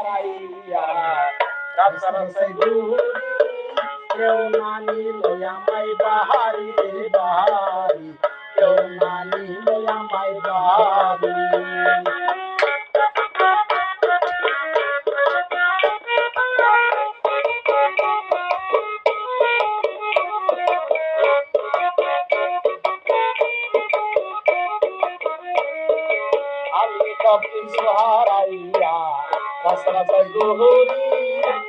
হারাইয়া রাস্তা রাস্তায় ঘুরি কেউ না নিল আমায় বাহারি বাহারি কেউ না নিল আমায় বাহারি আমি সব কিছু হারাইয়া রাস্তা রাস্তায় ঘুরি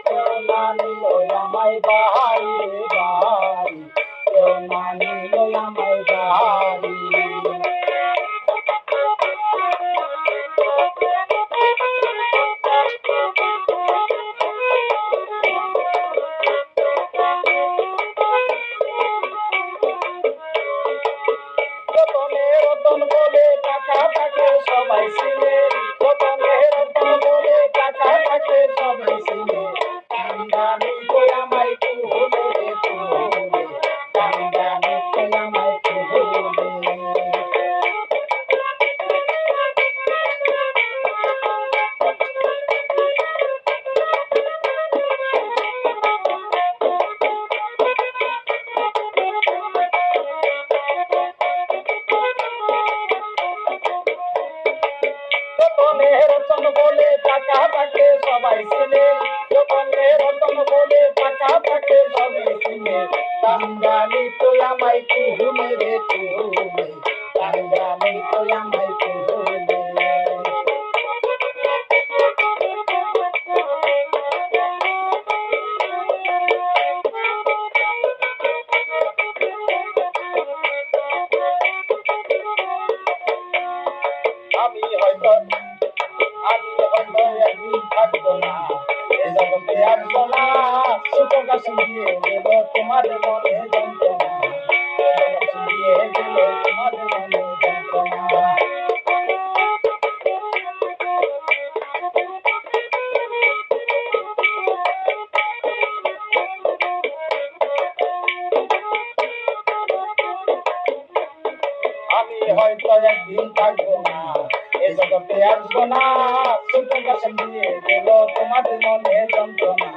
কেউ না নিল আমায় বাহারি বাহারি কেউ না নিল আমায় বাহারি রতন বলে টাকা থাকে সবাই চিনে রতন বলে টাকা থাকে সবাই চিনে কান্দানি তো আমায় কুহলে রে কুহলে কান্দানি তো আমায় কুহলে রতন বলে টাকা থাকে সবাই চিনে রতন বলে টাকা থাকে সবাই চিনে কান্দানি তো আমায় কুহলে রে কুহলে কান্দানি তো আমায় কুহলে আমি হয়তো একদিন থাকবো না এই জগতে আসবো না সুখ কাশি দিয়ে গেল তোমাদের মনে যন্ত্রণা কাশি দিয়ে গেল তোমাদের মনে যন্ত্রণা আমি হয়তো একদিন থাকবো না এই জগতে আসবো না ছোট কাছে দিয়ে গেল তোমাদের মনে যন্ত্রণা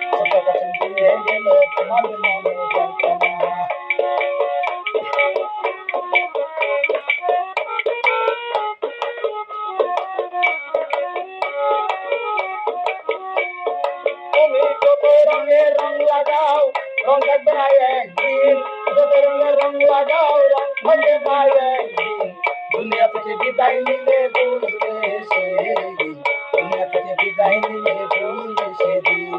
ছোট কাছে দিয়ে গেল তোমাদের মনে যন্ত্রণা তুমি কত রঙের রং লাগাও রং থাকবে না একদিন কত রঙের রং লাগাও রং থাকবে না একদিন দুনিয়া থেকে বিদায় নিলে বুঝবে সেদিন দুনিয়া থেকে বিদায় নিলে বুঝবে সেদিন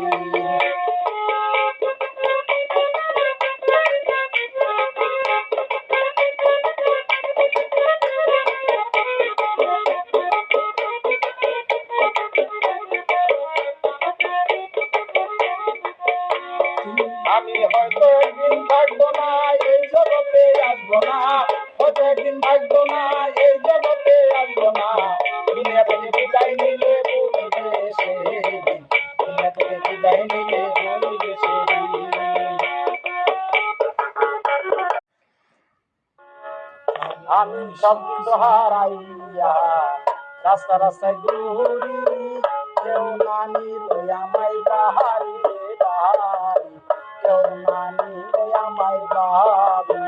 আমি হয়তো একদিন থাকবো না এই জগতে আসবো না হয়তো একদিন থাকবো না এই জগতে আসবো না দুনিয়া থেকে বিদায় নিলে বলবে সেদিন দুনিয়া থেকে বিদায় নিলে বলবে সেদিন আমি সব কিছু হারাইয়া রাস্তা রাস্তায় ঘুরি কেউ না নিল আমায় বাহারি বাহারি কেউ না নিল আমায় বাহারি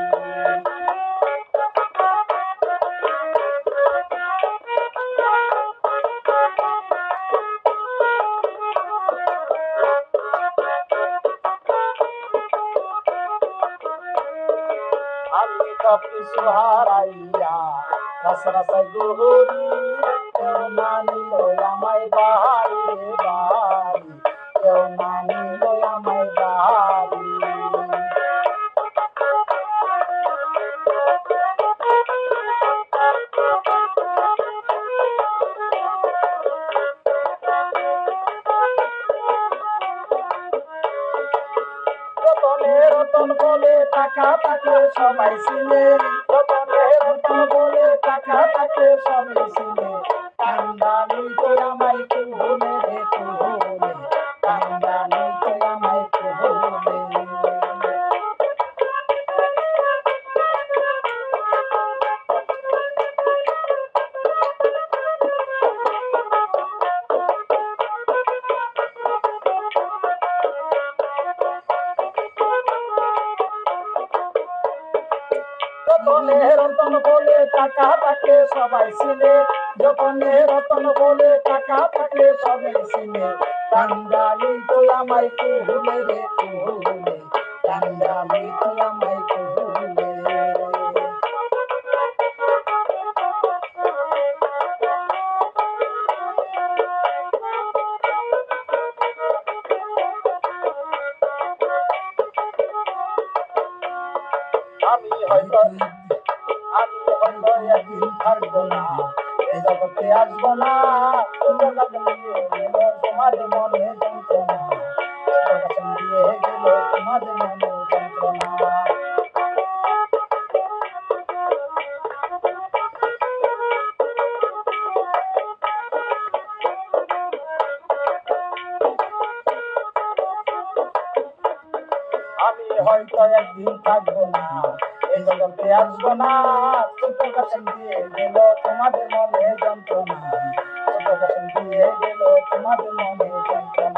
আমি সব কিছু হারাইয়া রাস্তা রাস্তায় ঘুরি কেউ না নিল আমায় বাহারি বাহারি কেউ না নিল আমায় বাহারি রতন বলে টাকা থাকে সবাই চিনে রতন বলে টাকা থাকে সবাই চিনে কান্দানি তো আমায় কুহলে রে কুহলে কান্দানি তো আমায় কুহলে রতন বলে টাকা থাকলে সবাই চিনে, যতনে রতন বলে টাকা থাকলে সবাই চিনে। কাঙ্গালি তুই আমায় কুহুলে রে কুহুলে, কাঙ্গালি তুই আমায় কুহুলে। আমি হয়তো একদিন থাকবো না, এই জগতে আসবো না, তোমাদের মনে যন্ত্রণা, দিয়ে গেল তোমাদের মনে যন্ত্রণা। আমি হয়তো একদিন থাকবো না, এই জগতে আসবো না, ছোট কাছে দিয়ে গেল তোমাদের মনে যন্ত্রণা, ছোট কাছে দিয়ে গেল তোমাদের মনে যন্ত্রণা।